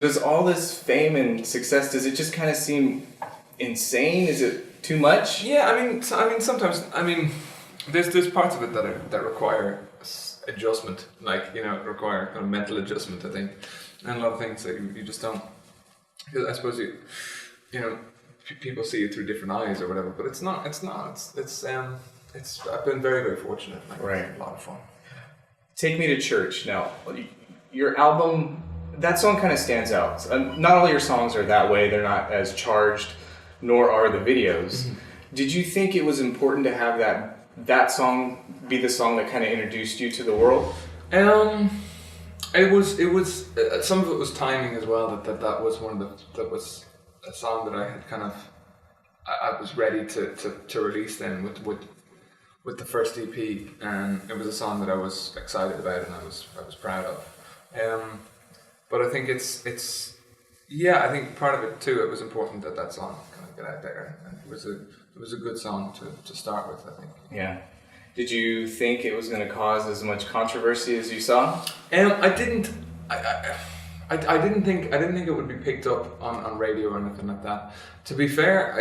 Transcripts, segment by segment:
Does all this fame and success, does it just kind of seem insane? Is it too much? Yeah, I mean, sometimes, there's parts of it that require adjustment, require kind of mental adjustment, I think, and a lot of things that you just don't. Because I suppose people see it through different eyes or whatever, but it's not. I've been very, very fortunate. Right. A lot of fun. Take Me to Church. Now, your album, that song kind of stands out. Not all your songs are that way. They're not as charged, nor are the videos. Mm-hmm. Did you think it was important to have that song be the song that kind of introduced you to the world? It was some of it was timing as well. That was that was a song that I had kind of I was ready to release then with the first EP, and it was a song that I was excited about and I was proud of. But I think I think part of it too, it was important that song kind of get out there, and it was a good song to start with, I think. Yeah. Did you think it was going to cause as much controversy as you saw? I didn't. I didn't think it would be picked up on radio or anything like that. To be fair,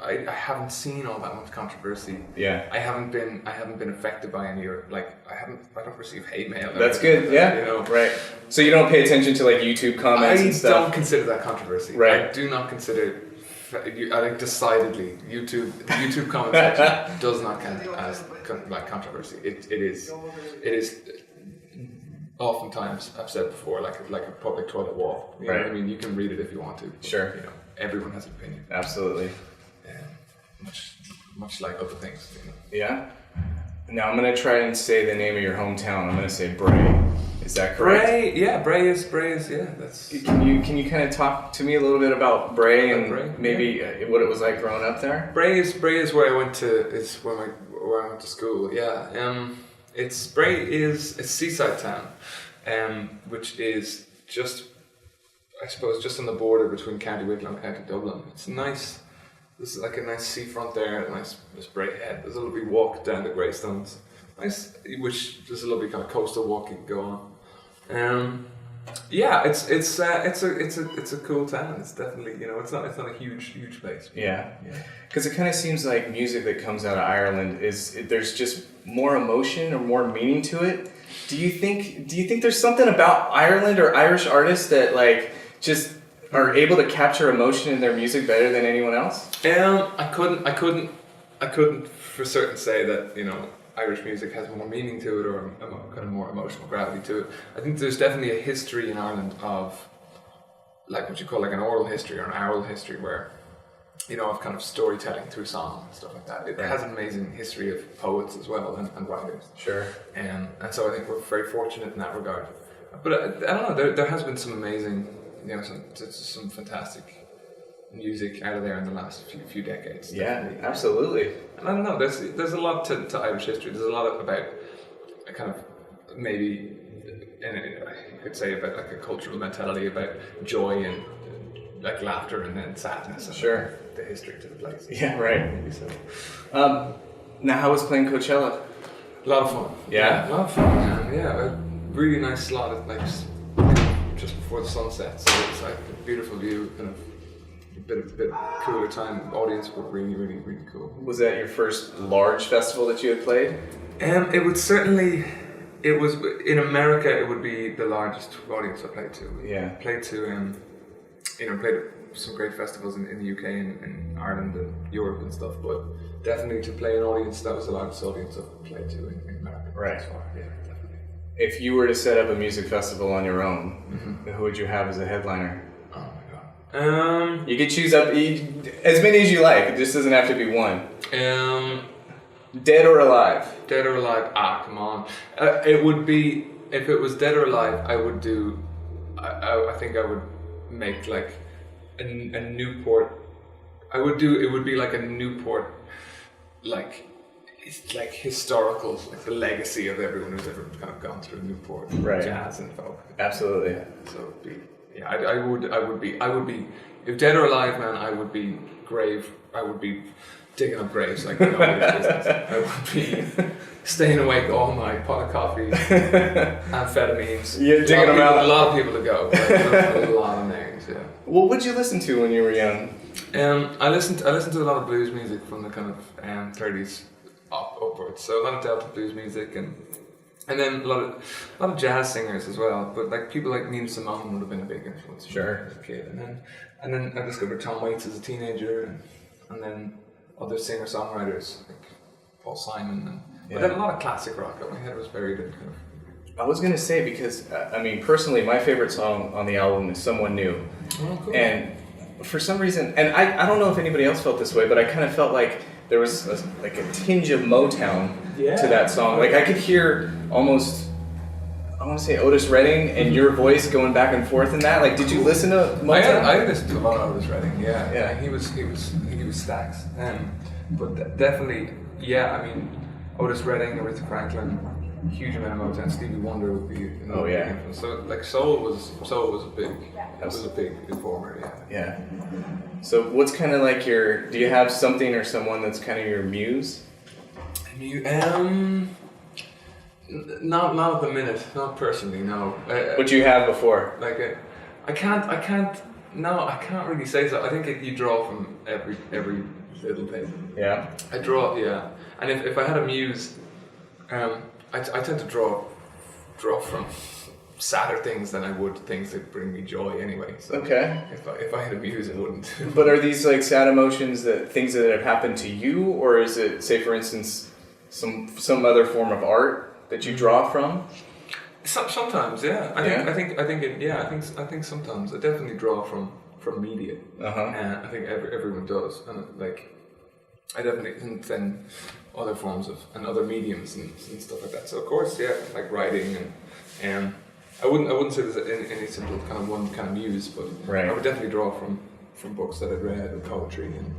I haven't seen all that much controversy. Yeah. I haven't been affected by any, or I don't receive hate mail. That's good. Yeah. Right. So you don't pay attention to YouTube comments and stuff? I don't consider that controversy. Right. I do not consider. I think decidedly the YouTube comment section does not count as controversy. It is. Oftentimes, I've said before, like a public toilet wall. You know what I mean, you can read it if you want to. But, sure. Everyone has an opinion. Absolutely. Much like other things. Yeah. Now I'm gonna try and say the name of your hometown. I'm gonna say Bray. Is that correct? Bray is yeah. That's. Can you kind of talk to me a little bit about Bray and maybe what it was like growing up there? Bray is where I went to. Is where I went to school. Yeah. Bray is a seaside town, which is just on the border between County Wicklow and County Dublin. It's nice. There's like a nice seafront there, a nice Bray Head. There's a lovely walk down the Greystones. Nice, which there's a lovely kind of coastal walk you can go on. It's a cool town. It's definitely it's not a huge place. Yeah. Because it kind of seems like music that comes out of Ireland there's just more emotion or more meaning to it. Do you think there's something about Ireland or Irish artists that just are able to capture emotion in their music better than anyone else? I couldn't for certain say that Irish music has more meaning to it or kind of more emotional gravity to it. I think there's definitely a history in Ireland of what you call an oral history or an oral history where of kind of storytelling through song and stuff like that. It has an amazing history of poets as well and writers. Sure. And so I think we're very fortunate in that regard. But I don't know, there has been some amazing, some fantastic music out of there in the last few decades. Yeah, absolutely. And I don't know, there's a lot to Irish history. There's a lot about a kind of maybe, you could say about a cultural mentality about joy and laughter and then sadness. And sure. The history to the place. Yeah, right. Maybe so. Now, how was playing Coachella? A lot of fun. Yeah. A lot of fun, man. Yeah, a really nice slot at just before the sunset. So it's a beautiful view, kind of a bit cooler time. Audience were really, really, really cool. Was that your first large festival that you had played? It was in America. It would be the largest audience I played to. Yeah. Played to played at some great festivals in the UK and in Ireland and Europe and stuff, but definitely to play an audience that was the largest audience I've played to in America. Right. So, yeah, definitely. If you were to set up a music festival on your own, who would you have as a headliner? Oh my god. You could choose as many as you like. It just doesn't have to be one. Dead or alive? Dead or alive? Come on. It would be, if it was dead or alive, I would do. I think I would make a Newport. It would be like a Newport, it's historical, the legacy of everyone who's ever kind of gone through Newport, jazz and folk. Absolutely. So I would be if dead or alive, man, I would be digging up graves like nobody's business. I would be staying awake all night, pot of coffee, amphetamines. Yeah, digging them out. A lot of people to go. A lot yeah. What would you listen to when you were young? I listened to a lot of blues music from the kind of 30s upwards. So a lot of Delta blues music and then a lot of jazz singers as well. But like people like Nina Simone would have been a big influence for me as a kid. And then I discovered Tom Waits as a teenager, and then other singer-songwriters like Paul Simon. But then a lot of classic rock. My head was buried in kind of. I was gonna say because I mean personally, my favorite song on the album is "Someone New," and for some reason, and I don't know if anybody else felt this way, but I kind of felt like there was like a tinge of Motown to that song. Like I could hear almost, I want to say Otis Redding and your voice going back and forth in that. Like, did you listen to Motown? I listened to a lot of Otis Redding. Yeah. He was stacks. But definitely, yeah. I mean, Otis Redding, Aretha Franklin, huge amount of Motown. Stevie Wonder would be another big influence. So like soul was a big informer. Yeah. So what's kind of like do you have something or someone that's kind of your muse? Not at the minute, not personally, no. What you have before? Like I can't really say so. I think you draw from every little thing. Yeah. I draw, yeah. And if I had a muse, I tend to draw from sadder things than I would things that bring me joy anyway. So okay. If I had a muse, I wouldn't. But are these like sad emotions things that have happened to you, or is it, say for instance, some other form of art that you draw from? Sometimes, yeah. I think sometimes I definitely draw from media. And I think everyone does, and like I definitely, and then other forms of and other mediums and stuff like that. So of course, yeah, like writing and I wouldn't say there's any simple kind of one kind of muse, but I would definitely draw from books that I'd read and poetry and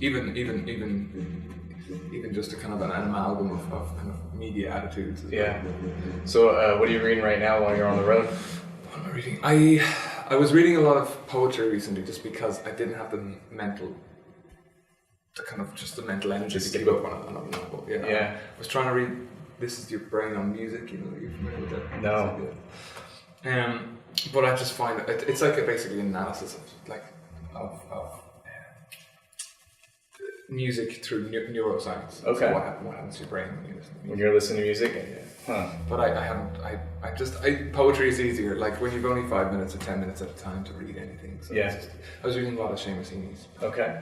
even just a kind of an amalgam of kind of media attitudes. Yeah. So what are you reading right now while you're on the road? What am I reading? I was reading a lot of poetry recently just because I didn't have the mental energy to keep up on a novel. Yeah. I was trying to read This Is Your Brain on Music, you know, are you familiar with that? No. But I just find it's like basically an analysis of music through neuroscience. Okay. So what happens to your brain when you're listening to music? Huh. But poetry is easier, like when you've only 5 minutes or 10 minutes at a time to read anything. So I was reading a lot of Seamus Heaney's. Okay.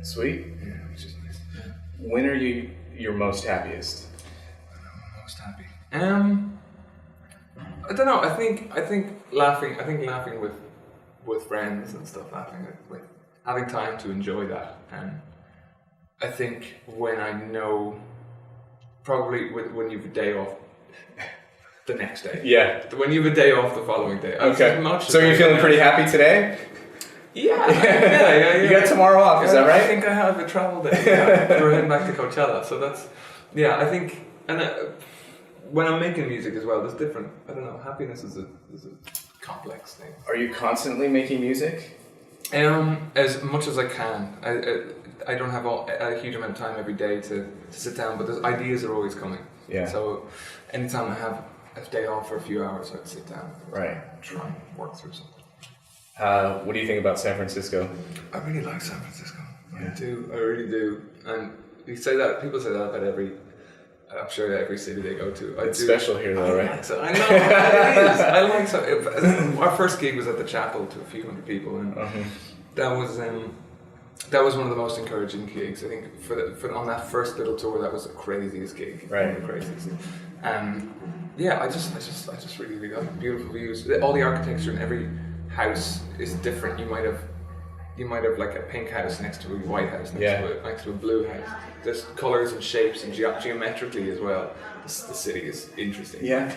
Sweet. Yeah, which is nice. Yeah. When are you your most happiest? Most happy. I don't know. I think laughing with friends and stuff. Laughing with having time to enjoy that. And I think when I know, probably when you've a day off, the next day. Yeah. When you have a day off the following day. Okay. So you're feeling pretty happy today? Yeah. You got tomorrow off, is that right? I think I have a travel day. Yeah. We're heading back to Coachella, so that's, I think, and when I'm making music as well, there's different, I don't know, happiness is a complex thing. Are you constantly making music? As much as I can. I don't have a huge amount of time every day to sit down, but the ideas are always coming. Yeah. So anytime I have a day off for a few hours, I can sit down and try and work through something. What do you think about San Francisco? I really like San Francisco. I really do. And people say that about I'm sure every city they go to. It's special here though, right? So I know, it is. I like so. Our first gig was at the chapel to a few hundred people, and that was one of the most encouraging gigs. I think for on that first little tour, that was the craziest gig. Right. One of the craziest. I just really like beautiful views. All the architecture in every house is different. You might have like a pink house next to a white house next to a blue house. There's colours and shapes and geometrically as well. The city is interesting. Yeah.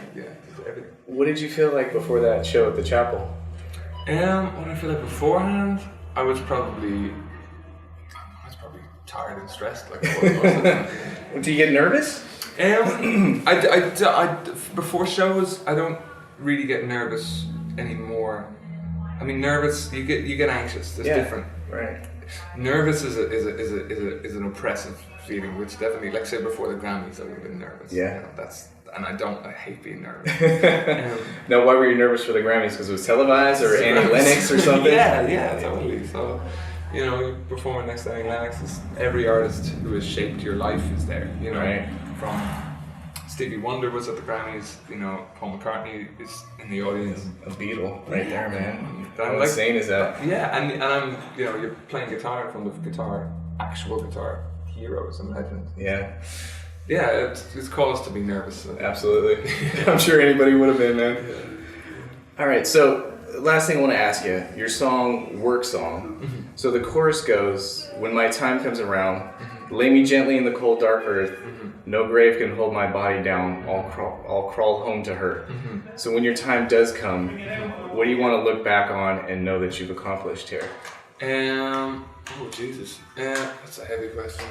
Everything. What did you feel like before that show at the chapel? What did I feel like beforehand? I was probably tired and stressed. Like Do you get nervous? I before shows I don't really get nervous anymore. I mean, nervous. You get anxious. There's different. Right. Nervous is an oppressive feeling, which definitely, like say before the Grammys, I would have been nervous. Yeah. You know, that's and I hate being nervous. Now, why were you nervous for the Grammys? Because it was televised, or Annie Lennox or something? yeah, totally. So, you know, you're performing next to Annie Lennox. Every artist who has shaped your life is there. You know, right. From Stevie Wonder was at the Grammys. You know, Paul McCartney is in the audience. A Beatle, right there, man. How Like, insane is that? Yeah, and I'm, you know, you're playing guitar from the actual guitar heroes and legends. Yeah. Yeah, it's caused to be nervous. Absolutely. I'm sure anybody would have been, man. All right, so last thing I want to ask you, your song, Work Song. Mm-hmm. So the chorus goes, when my time comes around, lay me gently in the cold dark earth, no grave can hold my body down, I'll crawl home to her. So when your time does come, what do you want to look back on and know that you've accomplished here? Oh Jesus, that's a heavy question.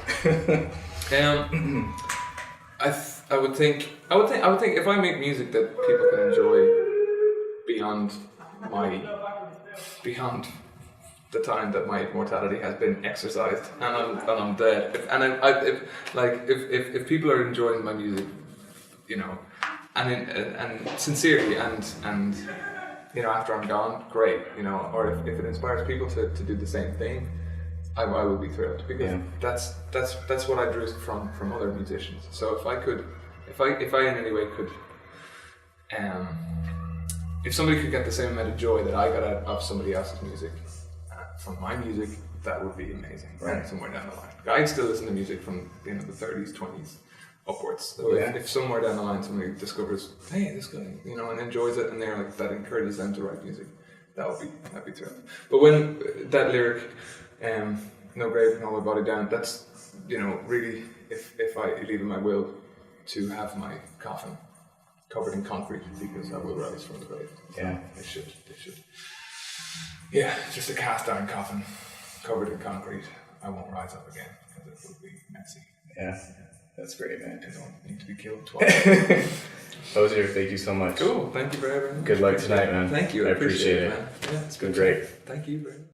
I would think if I make music that people can enjoy beyond the time that my mortality has been exercised and I'm dead. If people are enjoying my music, you know, and sincerely and you know, after I'm gone, great, you know, or if it inspires people to do the same thing, I will be thrilled, because that's what I drew from other musicians. So if I in any way could, if somebody could get the same amount of joy that I got out of somebody else's music from my music, that would be amazing. Right, somewhere down the line, I'd still listen to music from, you know, the 30s, 20s upwards. So if somewhere down the line somebody discovers, hey, this guy, you know, and enjoys it, and they're like, that encourages them to write music, I'd be thrilled. But when that lyric, no grave can hold my body down, that's, you know, really, if I leave in my will to have my coffin covered in concrete, because I will rise from the grave. Yeah. It should. Yeah, just a cast iron coffin covered in concrete. I won't rise up again, because it would be messy. Yeah. That's great, man. I don't need to be killed twice. Hozier, thank you so much. Cool. Thank you very much. Good luck tonight, man. Thank you. I appreciate it. Man. Yeah, it's been great. Thank you, Bray.